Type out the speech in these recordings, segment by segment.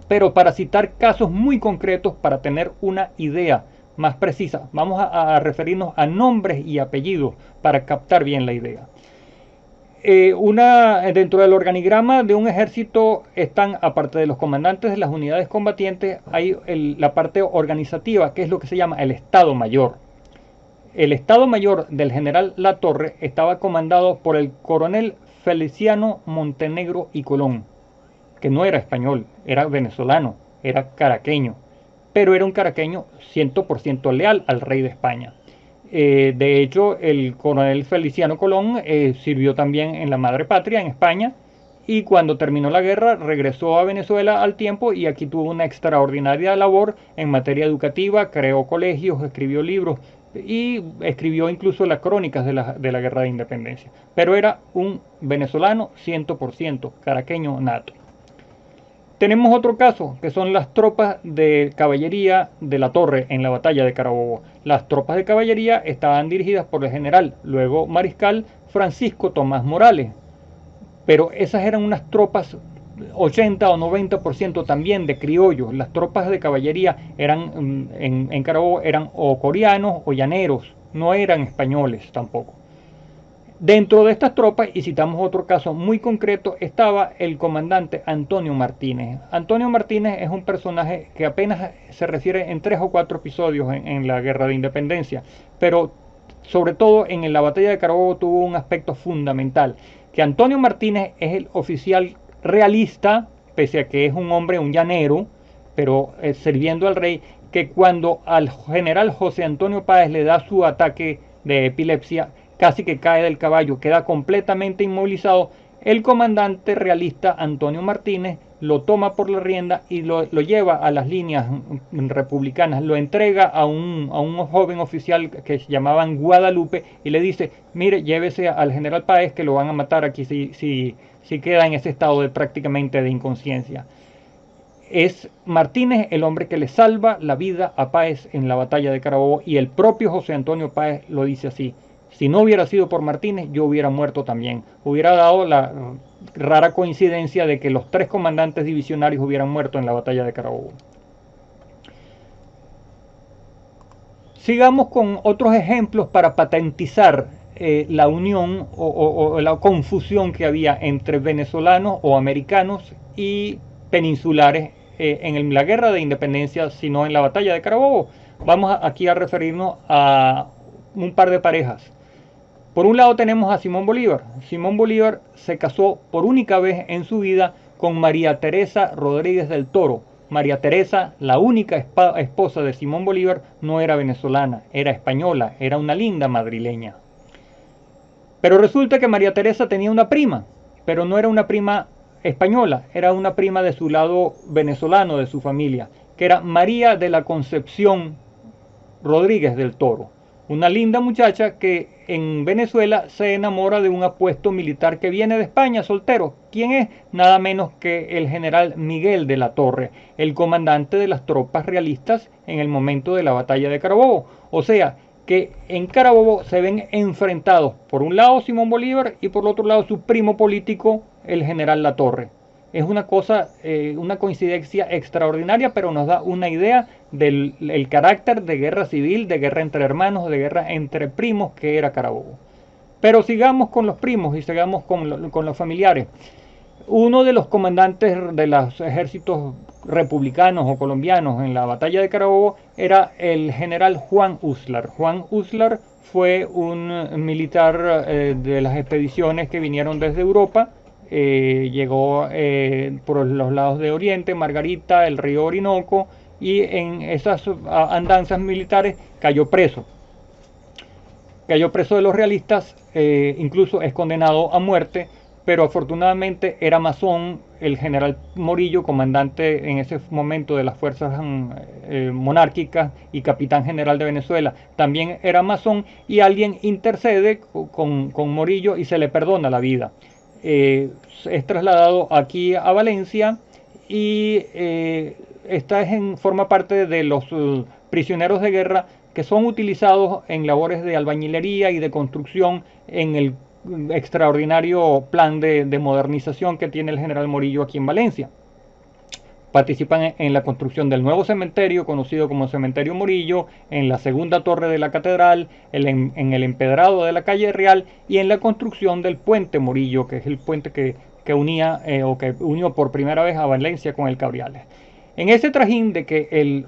Pero para citar casos muy concretos, para tener una idea más precisa, vamos a referirnos a nombres y apellidos para captar bien la idea. Dentro del organigrama de un ejército están, aparte de los comandantes de las unidades combatientes, hay la parte organizativa, que es lo que se llama el Estado Mayor. El Estado Mayor del general Latorre estaba comandado por el coronel Feliciano Montenegro y Colón, que no era español, era venezolano, era caraqueño, pero era un caraqueño 100% leal al rey de España. De hecho, el coronel Feliciano Colón sirvió también en la madre patria, en España, y cuando terminó la guerra regresó a Venezuela al tiempo y aquí tuvo una extraordinaria labor en materia educativa, creó colegios, escribió libros y escribió incluso las crónicas de la guerra de independencia. Pero era un venezolano 100%, caraqueño nato. Tenemos otro caso, que son las tropas de caballería de la Torre en la batalla de Carabobo. Las tropas de caballería estaban dirigidas por el general, luego mariscal Francisco Tomás Morales. Pero esas eran unas tropas 80 o 90% también de criollos. Las tropas de caballería eran en Carabobo eran o coreanos o llaneros, no eran españoles tampoco. Dentro de estas tropas, y citamos otro caso muy concreto, estaba el comandante Antonio Martínez. Antonio Martínez es un personaje que apenas se refiere en 3 o 4 episodios en la Guerra de Independencia, pero sobre todo en la batalla de Carabobo tuvo un aspecto fundamental, que Antonio Martínez es el oficial realista, pese a que es un hombre, un llanero, pero sirviendo al rey, que cuando al general José Antonio Páez le da su ataque de epilepsia, casi que cae del caballo, queda completamente inmovilizado, el comandante realista Antonio Martínez lo toma por la rienda y lo lleva a las líneas republicanas, lo entrega a un joven oficial que se llamaban Guadalupe y le dice, mire, llévese al general Páez que lo van a matar aquí si queda en ese estado de prácticamente de inconsciencia. Es Martínez el hombre que le salva la vida a Páez en la batalla de Carabobo y el propio José Antonio Páez lo dice así. Si no hubiera sido por Martínez, yo hubiera muerto también. Hubiera dado la rara coincidencia de que los 3 comandantes divisionarios hubieran muerto en la batalla de Carabobo. Sigamos con otros ejemplos para patentizar la unión o la confusión que había entre venezolanos o americanos y peninsulares en la guerra de independencia, sino en la batalla de Carabobo. Vamos aquí a referirnos a un par de parejas. Por un lado tenemos a Simón Bolívar. Simón Bolívar se casó por única vez en su vida con María Teresa Rodríguez del Toro. María Teresa, la única esposa de Simón Bolívar, no era venezolana, era española, era una linda madrileña. Pero resulta que María Teresa tenía una prima, pero no era una prima española, era una prima de su lado venezolano, de su familia, que era María de la Concepción Rodríguez del Toro. Una linda muchacha que en Venezuela se enamora de un apuesto militar que viene de España, soltero. ¿Quién es? Nada menos que el general Miguel de la Torre, el comandante de las tropas realistas en el momento de la batalla de Carabobo. O sea, que en Carabobo se ven enfrentados por un lado Simón Bolívar y por el otro lado su primo político, el general Latorre. Es una cosa, una coincidencia extraordinaria, pero nos da una idea del carácter de guerra civil, de guerra entre hermanos, de guerra entre primos que era Carabobo. Pero sigamos con los primos y sigamos con los familiares. Uno de los comandantes de los ejércitos republicanos o colombianos en la batalla de Carabobo era el general Juan Uslar. Juan Uslar fue un militar de las expediciones que vinieron desde Europa. Llegó por los lados de Oriente, Margarita, el río Orinoco, y en esas andanzas militares cayó preso. Cayó preso de los realistas, incluso es condenado a muerte, pero afortunadamente era masón. El general Morillo, comandante en ese momento de las fuerzas monárquicas y capitán general de Venezuela, también era masón, y alguien intercede con Morillo y se le perdona la vida. Es trasladado aquí a Valencia y esta forma parte de los prisioneros de guerra que son utilizados en labores de albañilería y de construcción en el extraordinario plan de modernización que tiene el general Morillo aquí en Valencia. Participan en la construcción del nuevo cementerio, conocido como Cementerio Murillo, en la segunda torre de la catedral, en el empedrado de la calle Real y en la construcción del puente Murillo, que es el puente que unía o que unió por primera vez a Valencia con el Cabriales. En ese trajín de que el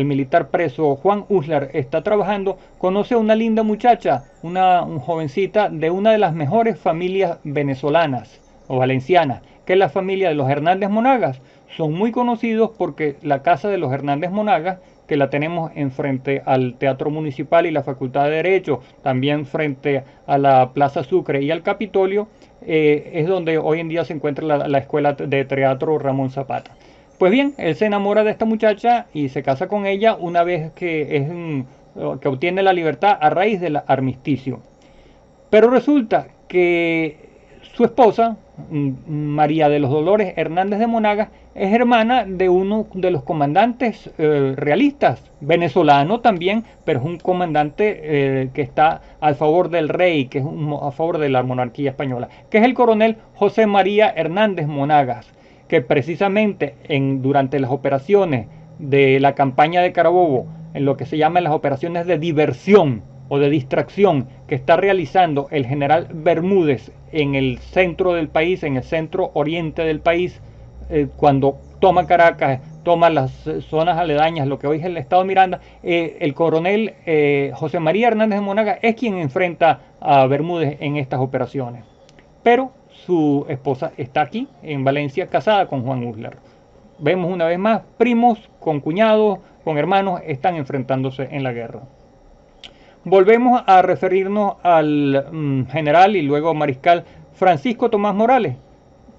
militar preso Juan Uslar está trabajando, conoce a una linda muchacha, una jovencita de una de las mejores familias venezolanas o valencianas, que es la familia de los Hernández Monagas. Son muy conocidos porque la casa de los Hernández Monagas, que la tenemos enfrente al Teatro Municipal y la Facultad de Derecho, también frente a la Plaza Sucre y al Capitolio, es donde hoy en día se encuentra la Escuela de Teatro Ramón Zapata. Pues bien, él se enamora de esta muchacha y se casa con ella una vez que obtiene la libertad a raíz del armisticio. Pero resulta que su esposa, María de los Dolores Hernández de Monagas, es hermana de uno de los comandantes realistas, venezolano también, pero es un comandante que está a favor del rey, que es a favor de la monarquía española, que es el coronel José María Hernández Monagas, que precisamente durante las operaciones de la campaña de Carabobo, en lo que se llaman las operaciones de diversión o de distracción que está realizando el general Bermúdez en el centro del país, en el centro oriente del país, cuando toma Caracas, toma las zonas aledañas, lo que hoy es el estado Miranda, el coronel José María Hernández de Monagas es quien enfrenta a Bermúdez en estas operaciones. Pero su esposa está aquí, en Valencia, casada con Juan Uslar. Vemos una vez más, primos con cuñados, con hermanos, están enfrentándose en la guerra. Volvemos a referirnos al general y luego mariscal Francisco Tomás Morales,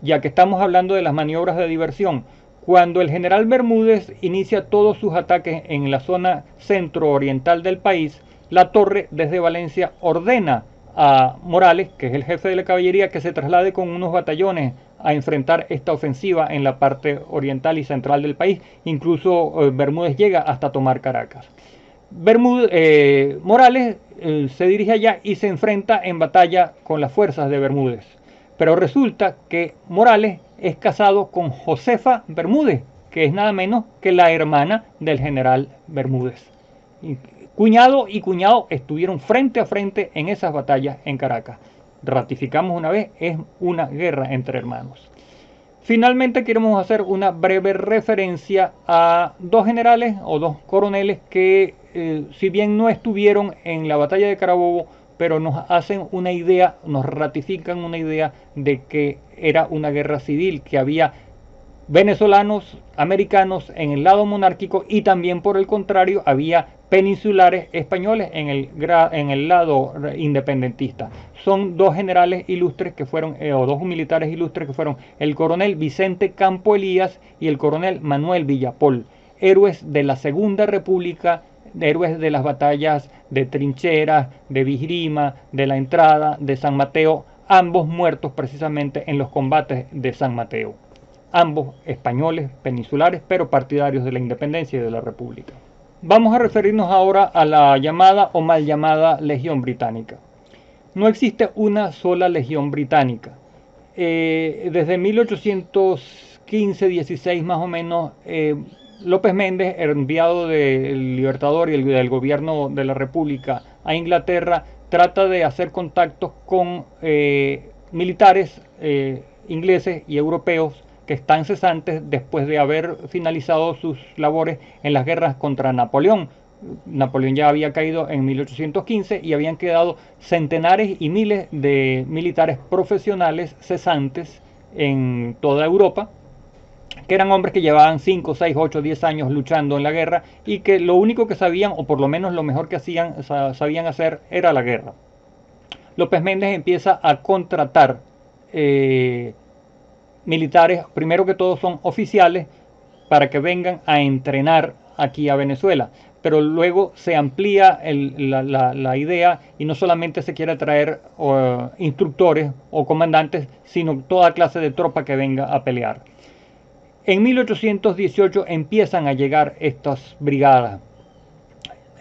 ya que estamos hablando de las maniobras de diversión. Cuando el general Bermúdez inicia todos sus ataques en la zona centro-oriental del país, La Torre desde Valencia ordena a Morales, que es el jefe de la caballería, que se traslade con unos batallones a enfrentar esta ofensiva en la parte oriental y central del país. Incluso Bermúdez llega hasta tomar Caracas. Morales se dirige allá y se enfrenta en batalla con las fuerzas de Bermúdez. Pero resulta que Morales es casado con Josefa Bermúdez, que es nada menos que la hermana del general Bermúdez. Cuñado y cuñado estuvieron frente a frente en esas batallas en Caracas. Ratificamos una vez, es una guerra entre hermanos. Finalmente queremos hacer una breve referencia a dos generales o dos coroneles que si bien no estuvieron en la batalla de Carabobo, pero nos hacen una idea, nos ratifican una idea de que era una guerra civil, que había venezolanos, americanos en el lado monárquico y también por el contrario había peninsulares españoles en el lado independentista. Son dos generales ilustres que fueron, o dos militares ilustres que fueron el coronel Vicente Campo Elías y el coronel Manuel Villapol, héroes de la Segunda República, héroes de las batallas de Trincheras, de Vigirima, de la Entrada, de San Mateo, ambos muertos precisamente en los combates de San Mateo. Ambos españoles, peninsulares, pero partidarios de la independencia y de la república. Vamos a referirnos ahora a la llamada o mal llamada Legión Británica. No existe una sola Legión Británica. Desde 1815-16 más o menos, López Méndez, enviado del Libertador y del gobierno de la República a Inglaterra, trata de hacer contactos con militares ingleses y europeos que están cesantes después de haber finalizado sus labores en las guerras contra Napoleón. Napoleón ya había caído en 1815 y habían quedado centenares y miles de militares profesionales cesantes en toda Europa, que eran hombres que llevaban 5, 6, 8, 10 años luchando en la guerra y que lo único que sabían, o por lo menos lo mejor que sabían hacer, era la guerra. López Méndez empieza a contratar militares, primero que todo son oficiales, para que vengan a entrenar aquí a Venezuela, pero luego se amplía la idea y no solamente se quiere traer instructores o comandantes, sino toda clase de tropa que venga a pelear. En 1818 empiezan a llegar estas brigadas.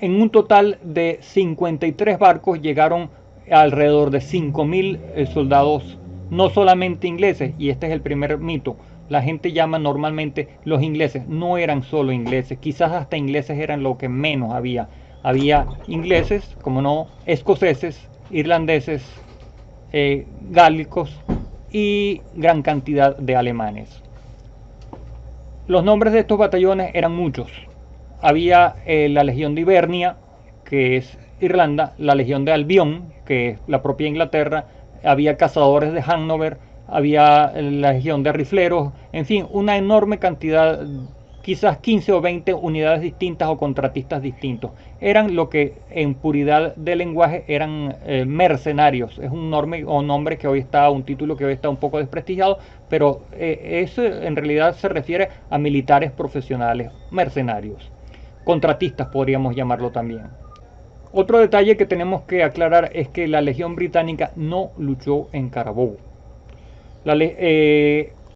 En un total de 53 barcos llegaron alrededor de 5.000 soldados, no solamente ingleses, y este es el primer mito. la gente llama normalmente los ingleses. No eran solo ingleses, quizás hasta ingleses eran lo que menos había. Había ingleses, como no, escoceses, irlandeses, gálicos y gran cantidad de alemanes. Los nombres de estos batallones eran muchos. Había la Legión de Ibernia, que es Irlanda, la Legión de Albión, que es la propia Inglaterra, había cazadores de Hannover, había la Legión de Rifleros, en fin, una enorme cantidad, quizás 15 o 20 unidades distintas o contratistas distintos. Eran lo que en puridad de lenguaje eran mercenarios. Es un nombre que hoy está, un título que hoy está un poco desprestigiado, pero eso en realidad se refiere a militares profesionales, mercenarios. Contratistas podríamos llamarlo también. Otro detalle que tenemos que aclarar es que la Legión Británica no luchó en Carabobo.